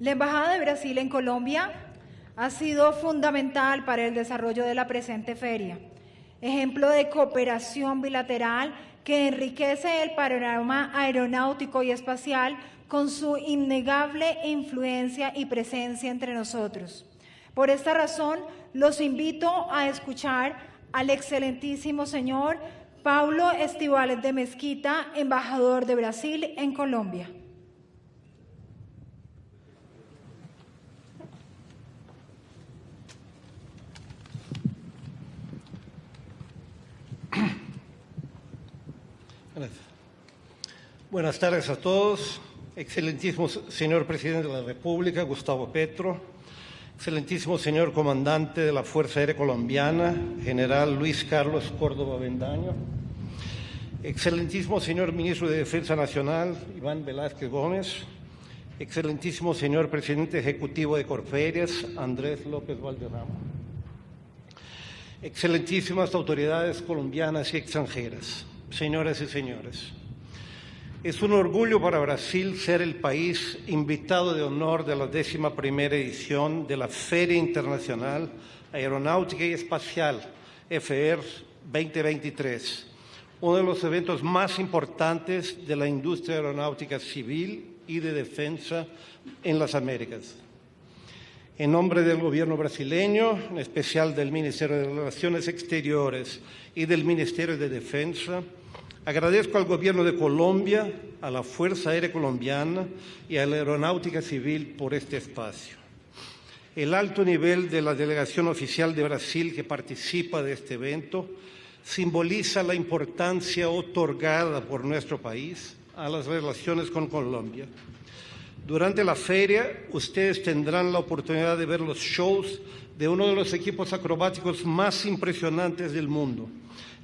La Embajada de Brasil en Colombia ha sido fundamental para el desarrollo de la presente feria, ejemplo de cooperación bilateral que enriquece el panorama aeronáutico y espacial con su innegable influencia y presencia entre nosotros. Por esta razón, los invito a escuchar al excelentísimo señor Paulo Estivales de Mesquita, embajador de Brasil en Colombia. Gracias. Buenas tardes a todos. Excelentísimo señor Presidente de la República, Gustavo Petro. Excelentísimo señor Comandante de la Fuerza Aérea Colombiana, General Luis Carlos Córdoba Avendaño. Excelentísimo señor Ministro de Defensa Nacional, Iván Velázquez Gómez. Excelentísimo señor Presidente Ejecutivo de Corferias, Andrés López Valderrama. Excelentísimas autoridades colombianas y extranjeras. Señoras y señores, es un orgullo para Brasil ser el país invitado de honor de la 11ª edición de la Feria Internacional Aeronáutica y Espacial, FAIR 2023, uno de los eventos más importantes de la industria aeronáutica civil y de defensa en las Américas. En nombre del gobierno brasileño, en especial del Ministerio de Relaciones Exteriores y del Ministerio de Defensa, agradezco al Gobierno de Colombia, a la Fuerza Aérea Colombiana y a la Aeronáutica Civil por este espacio. El alto nivel de la delegación oficial de Brasil que participa de este evento simboliza la importancia otorgada por nuestro país a las relaciones con Colombia. Durante la feria, ustedes tendrán la oportunidad de ver los shows de uno de los equipos acrobáticos más impresionantes del mundo,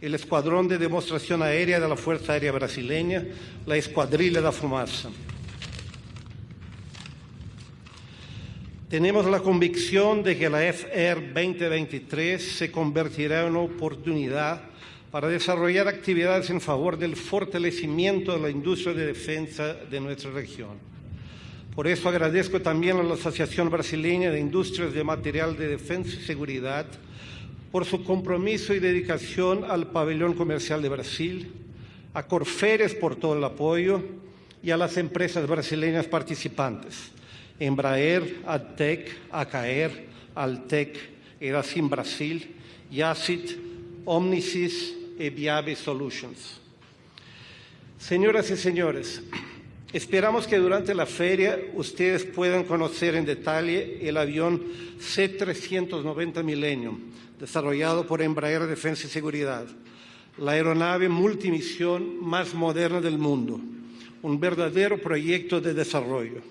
el Escuadrón de Demostración Aérea de la Fuerza Aérea Brasileña, la Escuadrilla da Fumaça. Tenemos la convicción de que la FAIR 2023 se convertirá en una oportunidad para desarrollar actividades en favor del fortalecimiento de la industria de defensa de nuestra región. Por eso agradezco también a la Asociación Brasileña de Industrias de Material de Defensa y Seguridad por su compromiso y dedicación al Pabellón Comercial de Brasil, a Corferias por todo el apoyo y a las empresas brasileñas participantes, Embraer, ADTEC, ACAER, Altec, Eracim Brasil, Yacit, Omnisys y Viabe Solutions. Señoras y señores, esperamos que durante la feria ustedes puedan conocer en detalle el avión C-390 Millennium, desarrollado por Embraer Defensa y Seguridad, la aeronave multimisión más moderna del mundo, un verdadero proyecto de desarrollo.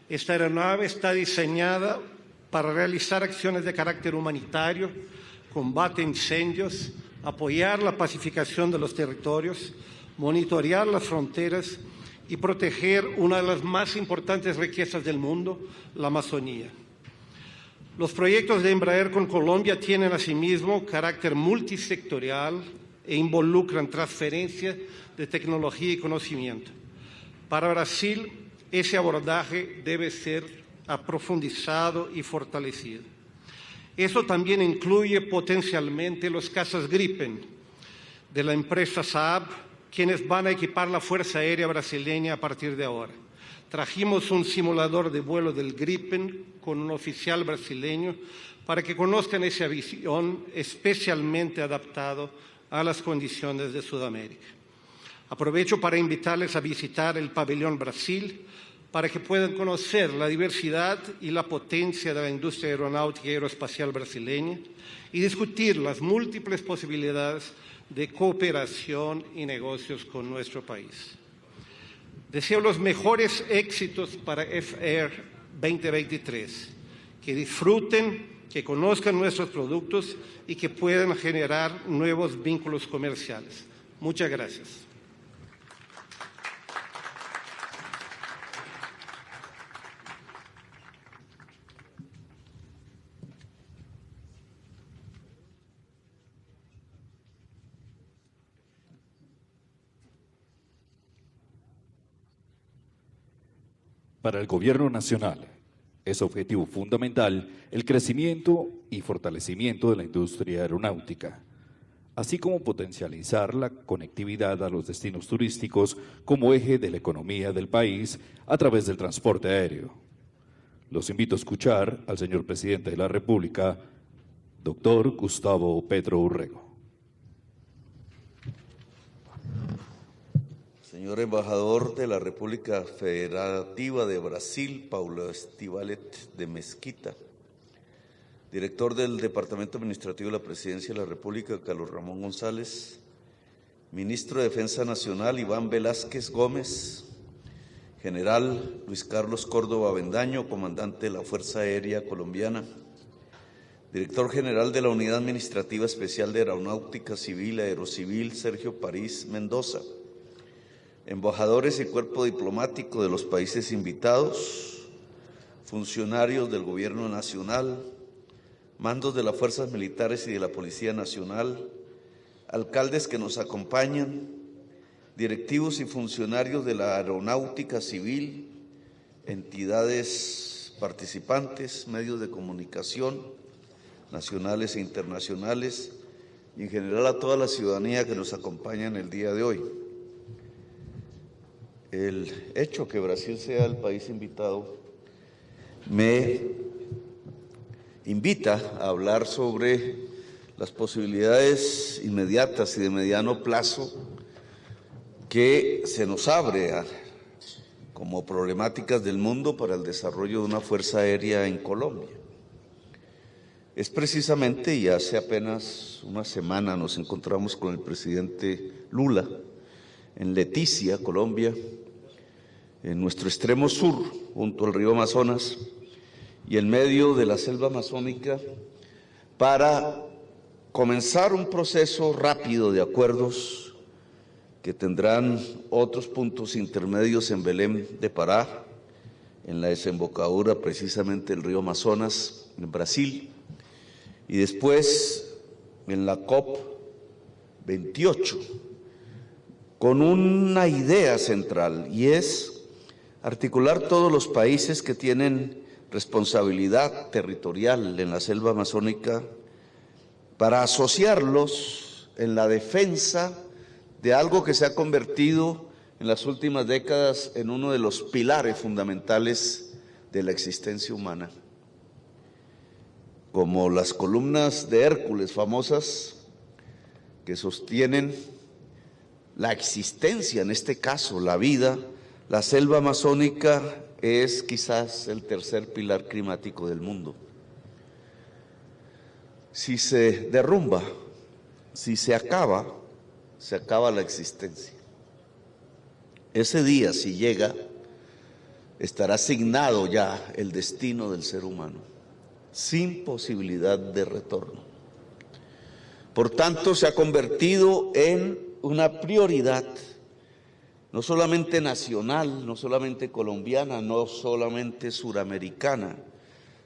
Esta aeronave está diseñada para realizar acciones de carácter humanitario, combate a incendios, apoyar la pacificación de los territorios, monitorear las fronteras y proteger una de las más importantes riquezas del mundo, la Amazonía. Los proyectos de Embraer con Colombia tienen asimismo carácter multisectorial e involucran transferencia de tecnología y conocimiento. Para Brasil, ese abordaje debe ser aprofundizado y fortalecido. Eso también incluye potencialmente los cazas Gripen de la empresa Saab, quienes van a equipar la Fuerza Aérea Brasileña a partir de ahora. Trajimos un simulador de vuelo del Gripen con un oficial brasileño para que conozcan ese avión especialmente adaptado a las condiciones de Sudamérica. Aprovecho para invitarles a visitar el Pabellón Brasil para que puedan conocer la diversidad y la potencia de la industria aeronáutica y aeroespacial brasileña y discutir las múltiples posibilidades de cooperación y negocios con nuestro país. Deseo los mejores éxitos para FAIR 2023, que disfruten, que conozcan nuestros productos y que puedan generar nuevos vínculos comerciales. Muchas gracias. Para el Gobierno Nacional, Es objetivo fundamental el crecimiento y fortalecimiento de la industria aeronáutica, así como potencializar la conectividad a los destinos turísticos como eje de la economía del país a través del transporte aéreo. Los invito a escuchar al señor Presidente de la República, doctor Gustavo Petro Urrego. Señor Embajador de la República Federativa de Brasil, Paulo Estivalet de Mesquita, Director del Departamento Administrativo de la Presidencia de la República, Carlos Ramón González, Ministro de Defensa Nacional, Iván Velázquez Gómez, General Luis Carlos Córdoba Avendaño, Comandante de la Fuerza Aérea Colombiana, Director General de la Unidad Administrativa Especial de Aeronáutica Civil, Aerocivil, Sergio París Mendoza, embajadores y cuerpo diplomático de los países invitados, funcionarios del Gobierno Nacional, mandos de las Fuerzas Militares y de la Policía Nacional, alcaldes que nos acompañan, directivos y funcionarios de la Aeronáutica Civil, entidades participantes, medios de comunicación, nacionales e internacionales, y en general a toda la ciudadanía que nos acompaña en el día de hoy. El hecho que Brasil sea el país invitado me invita a hablar sobre las posibilidades inmediatas y de mediano plazo que se nos abre como problemáticas del mundo para el desarrollo de una fuerza aérea en Colombia. Es precisamente, y hace apenas una semana nos encontramos con el presidente Lula en Leticia, Colombia, en nuestro extremo sur, junto al río Amazonas, y en medio de la selva amazónica, para comenzar un proceso rápido de acuerdos que tendrán otros puntos intermedios en Belém de Pará, en la desembocadura precisamente del río Amazonas, en Brasil, y después en la COP28, con una idea central, y es articular todos los países que tienen responsabilidad territorial en la selva amazónica para asociarlos en la defensa de algo que se ha convertido en las últimas décadas en uno de los pilares fundamentales de la existencia humana. Como las columnas de Hércules famosas que sostienen la existencia, en este caso la vida, la selva amazónica es quizás el tercer pilar climático del mundo. Si se derrumba, si se acaba la existencia. Ese día, si llega, estará asignado ya el destino del ser humano, sin posibilidad de retorno. Por tanto, se ha convertido en una prioridad, no solamente nacional, no solamente colombiana, no solamente suramericana,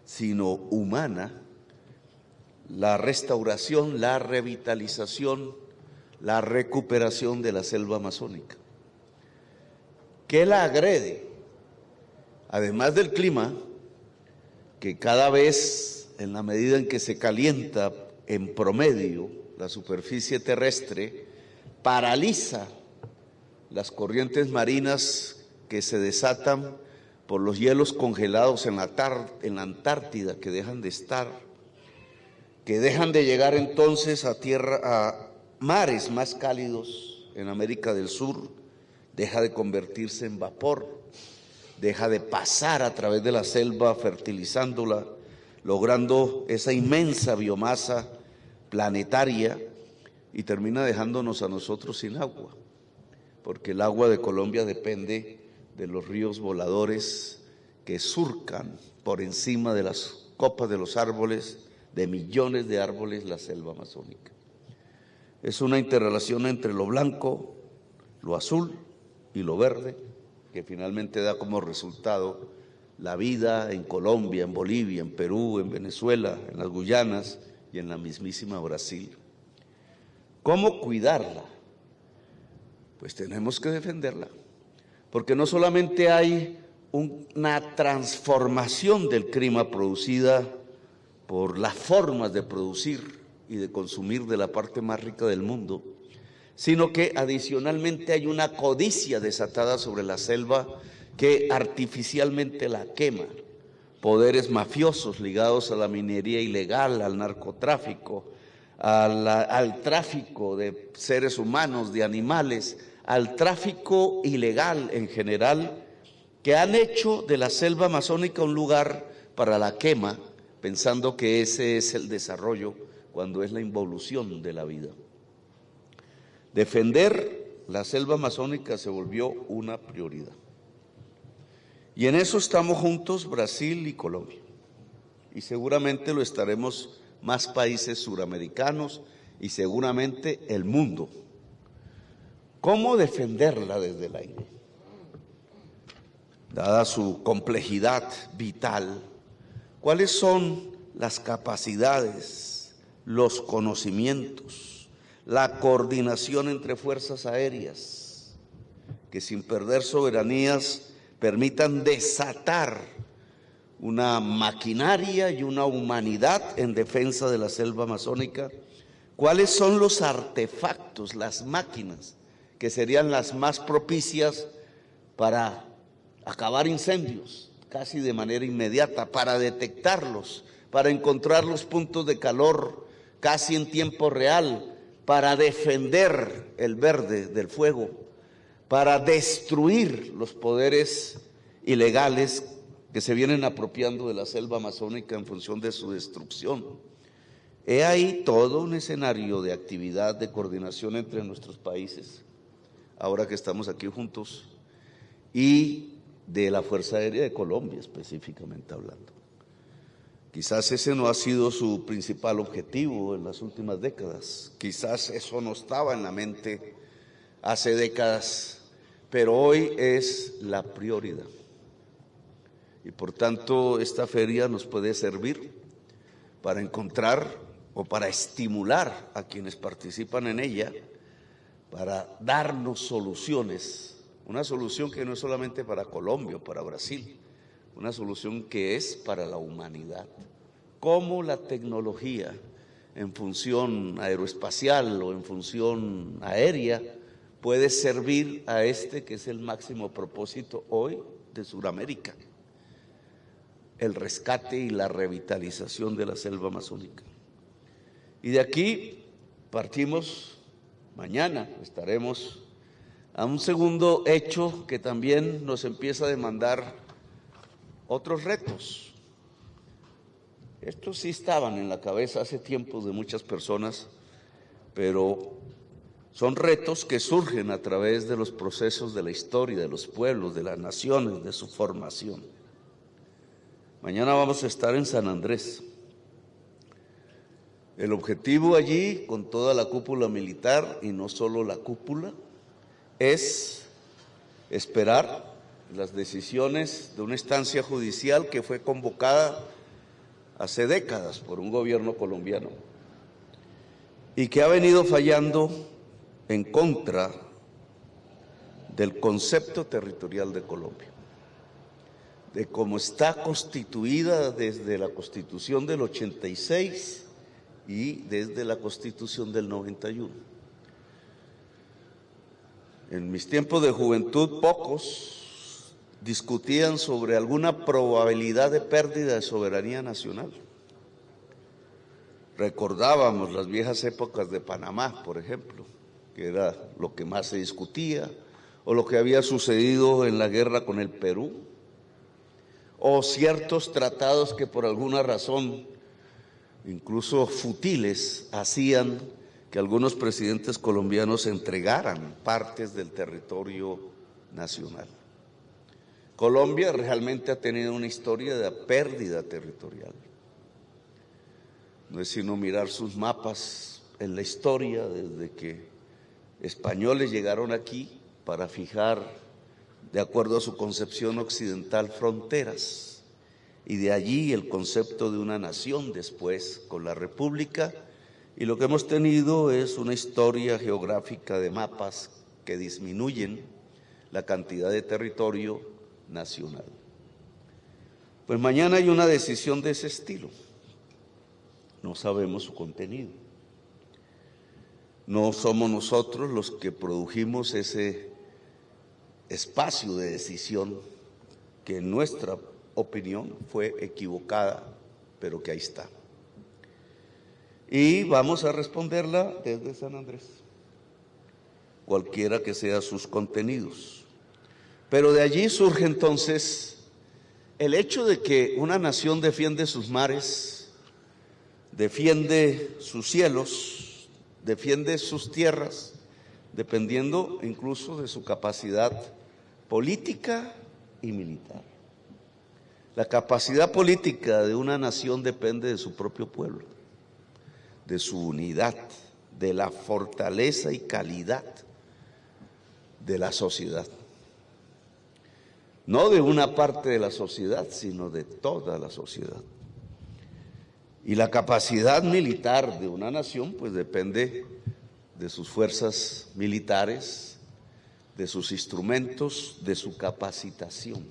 sino humana, la restauración, la revitalización, la recuperación de la selva amazónica. ¿Qué la agrede? Además del clima, que cada vez, en la medida en que se calienta en promedio la superficie terrestre, paraliza las corrientes marinas que se desatan por los hielos congelados en la Antártida, que dejan de estar, que dejan de llegar entonces a mares más cálidos en América del Sur, deja de convertirse en vapor, deja de pasar a través de la selva fertilizándola, logrando esa inmensa biomasa planetaria, y termina dejándonos a nosotros sin agua, porque el agua de Colombia depende de los ríos voladores que surcan por encima de las copas de los árboles, de millones de árboles, la selva amazónica. Es una interrelación entre lo blanco, lo azul y lo verde, que finalmente da como resultado la vida en Colombia, en Bolivia, en Perú, en Venezuela, en las Guyanas y en la mismísima Brasil. ¿Cómo cuidarla? Pues tenemos que defenderla, porque no solamente hay una transformación del clima producida por las formas de producir y de consumir de la parte más rica del mundo, sino que adicionalmente hay una codicia desatada sobre la selva que artificialmente la quema. Poderes mafiosos ligados a la minería ilegal, al narcotráfico, al tráfico de seres humanos, de animales, al tráfico ilegal en general, que han hecho de la selva amazónica un lugar para la quema, pensando que ese es el desarrollo, cuando es la involución de la vida. Defender la selva amazónica se volvió una prioridad. Y en eso estamos juntos Brasil y Colombia. Y seguramente lo estaremos más países suramericanos y seguramente el mundo. ¿Cómo defenderla desde el aire? Dada su complejidad vital, ¿cuáles son las capacidades, los conocimientos, la coordinación entre fuerzas aéreas que sin perder soberanías permitan desatar una maquinaria y una humanidad en defensa de la selva amazónica? ¿Cuáles son los artefactos, las máquinas que serían las más propicias para acabar incendios casi de manera inmediata, para detectarlos, para encontrar los puntos de calor casi en tiempo real, para defender el verde del fuego, para destruir los poderes ilegales que se vienen apropiando de la selva amazónica en función de su destrucción? He ahí todo un escenario de actividad, de coordinación entre nuestros países, ahora que estamos aquí juntos, y de la Fuerza Aérea de Colombia específicamente hablando. Quizás ese no ha sido su principal objetivo en las últimas décadas, quizás eso no estaba en la mente hace décadas, pero hoy es la prioridad. Y por tanto esta feria nos puede servir para encontrar o para estimular a quienes participan en ella, para darnos soluciones, una solución que no es solamente para Colombia o para Brasil, una solución que es para la humanidad. Cómo la tecnología en función aeroespacial o en función aérea puede servir a este que es el máximo propósito hoy de Sudamérica, el rescate y la revitalización de la selva amazónica. Y de aquí partimos, mañana estaremos a un segundo hecho que también nos empieza a demandar otros retos. Estos sí estaban en la cabeza hace tiempo de muchas personas, pero son retos que surgen a través de los procesos de la historia, de los pueblos, de las naciones, de su formación. Mañana vamos a estar en San Andrés. El objetivo allí, con toda la cúpula militar, y no solo la cúpula, es esperar las decisiones de una instancia judicial que fue convocada hace décadas por un gobierno colombiano y que ha venido fallando en contra del concepto territorial de Colombia, de cómo está constituida desde la Constitución del 86 y desde la Constitución del 91. En mis tiempos de juventud, pocos discutían sobre alguna probabilidad de pérdida de soberanía nacional. Recordábamos las viejas épocas de Panamá, por ejemplo, que era lo que más se discutía, o lo que había sucedido en la guerra con el Perú, o ciertos tratados que por alguna razón, incluso futiles, hacían que algunos presidentes colombianos entregaran partes del territorio nacional. Colombia realmente ha tenido una historia de pérdida territorial. No es sino mirar sus mapas en la historia desde que españoles llegaron aquí para fijar, de acuerdo a su concepción occidental, fronteras, y de allí el concepto de una nación después con la República. Y lo que hemos tenido es una historia geográfica de mapas que disminuyen la cantidad de territorio nacional. Pues mañana hay una decisión de ese estilo. No sabemos su contenido. No somos nosotros los que produjimos ese espacio de decisión que en nuestra opinión fue equivocada, pero que ahí está. Y vamos a responderla desde San Andrés, cualquiera que sean sus contenidos. Pero de allí surge entonces el hecho de que una nación defiende sus mares, defiende sus cielos, defiende sus tierras, dependiendo incluso de su capacidad política y militar. La capacidad política de una nación depende de su propio pueblo, de su unidad, de la fortaleza y calidad de la sociedad. No de una parte de la sociedad, sino de toda la sociedad. Y la capacidad militar de una nación, pues depende de sus fuerzas militares, de sus instrumentos, de su capacitación.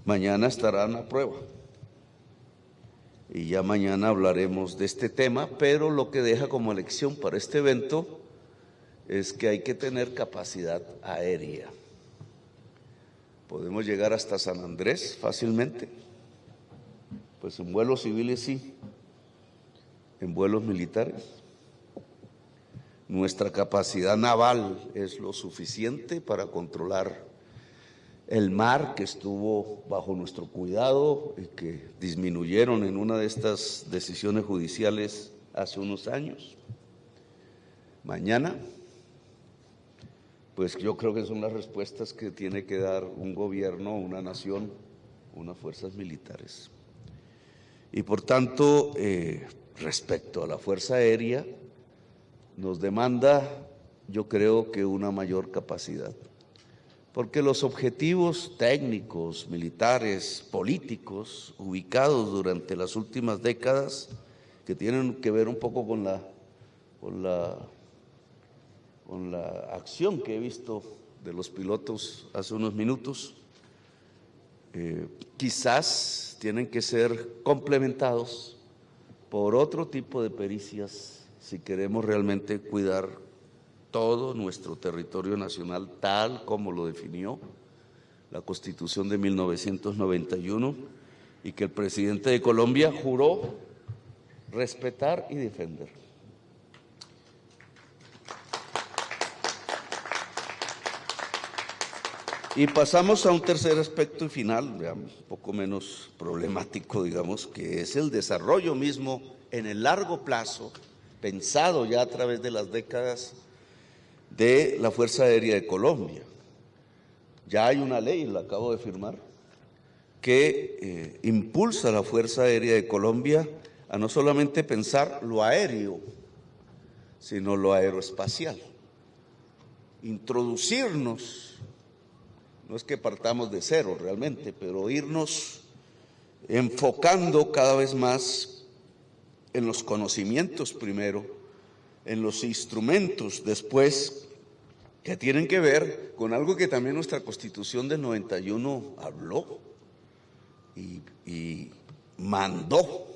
Mañana estarán a prueba. Y ya mañana hablaremos de este tema, pero lo que deja como lección para este evento es que hay que tener capacidad aérea. Podemos llegar hasta San Andrés fácilmente, pues en vuelos civiles sí, en vuelos militares. Nuestra capacidad naval es lo suficiente para controlar el mar, que estuvo bajo nuestro cuidado y que disminuyeron en una de estas decisiones judiciales hace unos años. Mañana, pues yo creo que son las respuestas que tiene que dar un gobierno, una nación, unas fuerzas militares. Y por tanto, respecto a la Fuerza Aérea, nos demanda, yo creo que una mayor capacidad. Porque los objetivos técnicos, militares, políticos, ubicados durante las últimas décadas, que tienen que ver un poco con la acción que he visto de los pilotos hace unos minutos, quizás tienen que ser complementados por otro tipo de pericias si queremos realmente cuidar todo nuestro territorio nacional tal como lo definió la Constitución de 1991 y que el presidente de Colombia juró respetar y defender. Y pasamos a un tercer aspecto y final, un poco menos problemático, digamos, que es el desarrollo mismo en el largo plazo, pensado ya a través de las décadas, de la Fuerza Aérea de Colombia. Ya hay una ley, la acabo de firmar, que impulsa a la Fuerza Aérea de Colombia a no solamente pensar lo aéreo, sino lo aeroespacial. Introducirnos, no es que partamos de cero realmente, pero irnos enfocando cada vez más en los conocimientos primero, en los instrumentos después, que tienen que ver con algo que también nuestra Constitución del 91 habló y mandó,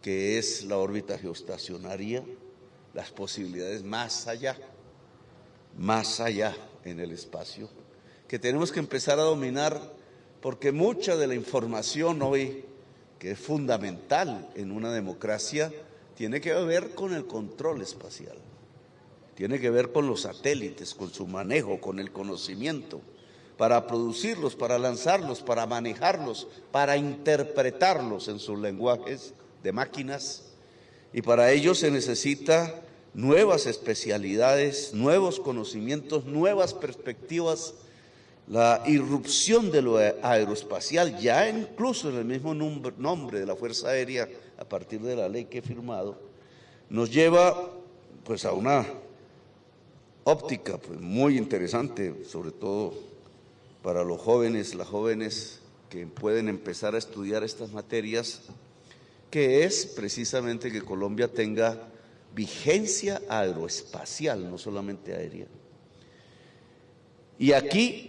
que es la órbita geoestacionaria, las posibilidades más allá en el espacio, que tenemos que empezar a dominar, porque mucha de la información hoy, que es fundamental en una democracia, tiene que ver con el control espacial, tiene que ver con los satélites, con su manejo, con el conocimiento, para producirlos, para lanzarlos, para manejarlos, para interpretarlos en sus lenguajes de máquinas, y para ello se necesita nuevas especialidades, nuevos conocimientos, nuevas perspectivas. La irrupción de lo aeroespacial, ya incluso en el mismo nombre de la Fuerza Aérea, a partir de la ley que he firmado, nos lleva pues a una óptica pues muy interesante, sobre todo para los jóvenes, las jóvenes que pueden empezar a estudiar estas materias, que es precisamente que Colombia tenga vigencia aeroespacial, no solamente aérea. Y aquí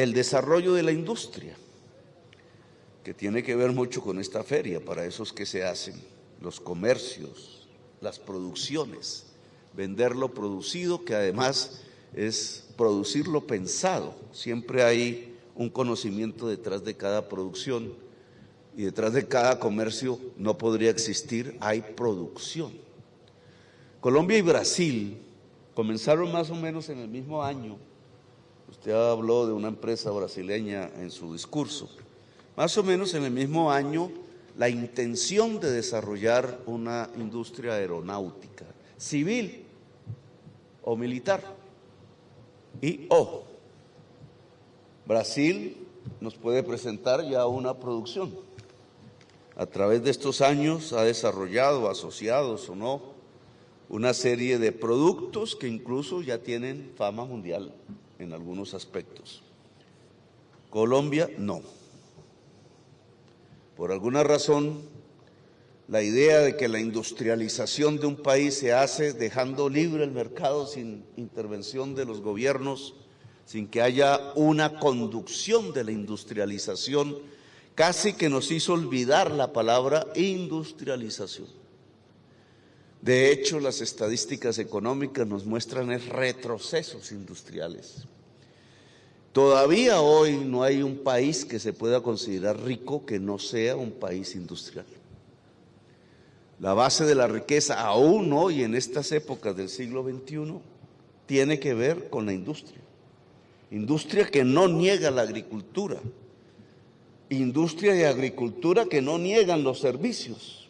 el desarrollo de la industria, que tiene que ver mucho con esta feria, para eso es que se hacen los comercios, las producciones, vender lo producido, que además es producir lo pensado. Siempre hay un conocimiento detrás de cada producción y detrás de cada comercio no podría existir, hay producción. Colombia y Brasil comenzaron más o menos en el mismo año. Usted habló de una empresa brasileña en su discurso. Más o menos en el mismo año, la intención de desarrollar una industria aeronáutica, civil o militar. Y Brasil nos puede presentar ya una producción. A través de estos años ha desarrollado, asociados o no, una serie de productos que incluso ya tienen fama mundial en algunos aspectos. Colombia no. Por alguna razón, la idea de que la industrialización de un país se hace dejando libre el mercado sin intervención de los gobiernos, sin que haya una conducción de la industrialización, casi que nos hizo olvidar la palabra industrialización. De hecho, las estadísticas económicas nos muestran retrocesos industriales. Todavía hoy no hay un país que se pueda considerar rico que no sea un país industrial. La base de la riqueza, aún hoy en estas épocas del siglo XXI, tiene que ver con la industria. Industria que no niega la agricultura, industria y agricultura que no niegan los servicios,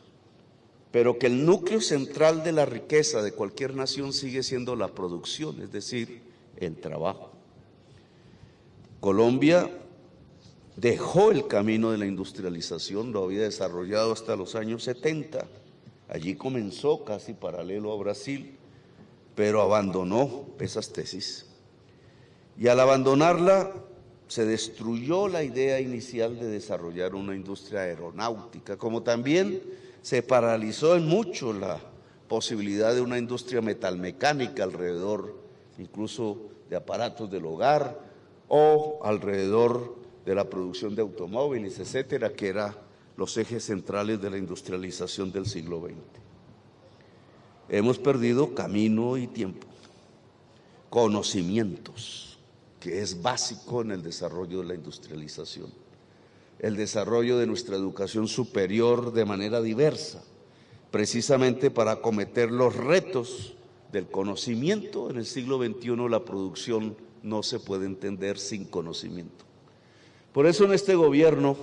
pero que el núcleo central de la riqueza de cualquier nación sigue siendo la producción, es decir, el trabajo. Colombia dejó el camino de la industrialización, lo había desarrollado hasta los años 70, allí comenzó casi paralelo a Brasil, pero abandonó esas tesis. Y al abandonarla, se destruyó la idea inicial de desarrollar una industria aeronáutica, como también se paralizó en mucho la posibilidad de una industria metalmecánica alrededor incluso de aparatos del hogar o alrededor de la producción de automóviles, etcétera, que eran los ejes centrales de la industrialización del siglo XX. Hemos perdido camino y tiempo, conocimientos, que es básico en el desarrollo de la industrialización, el desarrollo de nuestra educación superior de manera diversa, precisamente para acometer los retos del conocimiento. En el siglo XXI la producción no se puede entender sin conocimiento. Por eso en este gobierno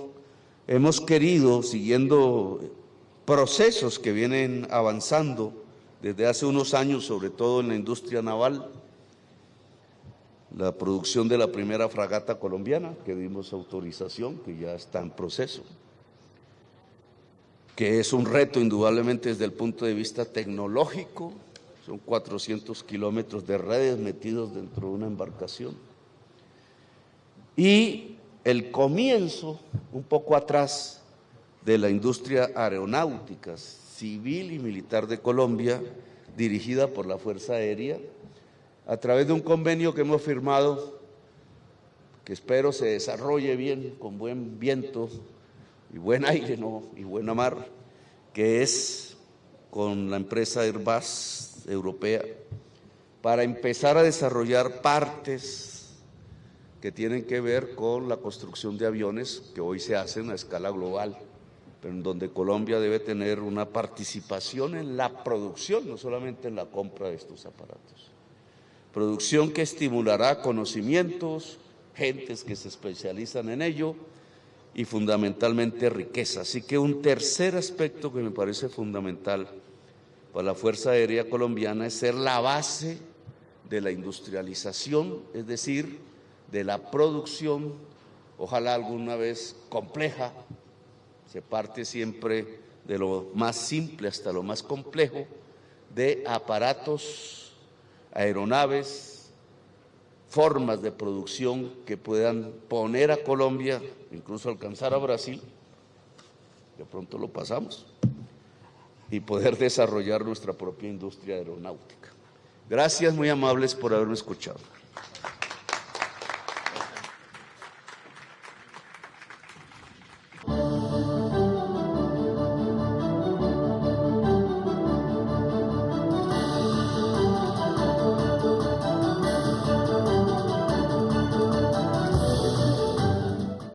hemos querido, siguiendo procesos que vienen avanzando desde hace unos años, sobre todo en la industria naval, la producción de la primera fragata colombiana, que dimos autorización, que ya está en proceso, que es un reto indudablemente desde el punto de vista tecnológico. Son 400 kilómetros de redes metidos dentro de una embarcación. Y el comienzo, un poco atrás, de la industria aeronáutica, civil y militar de Colombia, dirigida por la Fuerza Aérea, a través de un convenio que hemos firmado, que espero se desarrolle bien, con buen viento y buen aire, ¿no? Y buena mar, que es con la empresa Airbus europea, para empezar a desarrollar partes que tienen que ver con la construcción de aviones que hoy se hacen a escala global, pero en donde Colombia debe tener una participación en la producción, no solamente en la compra de estos aparatos. Producción que estimulará conocimientos, gentes que se especializan en ello y fundamentalmente riqueza. Así que un tercer aspecto que me parece fundamental para la Fuerza Aérea Colombiana es ser la base de la industrialización, es decir, de la producción, ojalá alguna vez compleja. Se parte siempre de lo más simple hasta lo más complejo, de aparatos, aeronaves, formas de producción que puedan poner a Colombia, incluso alcanzar a Brasil, de pronto lo pasamos, y poder desarrollar nuestra propia industria aeronáutica. Gracias, muy amables por haberme escuchado.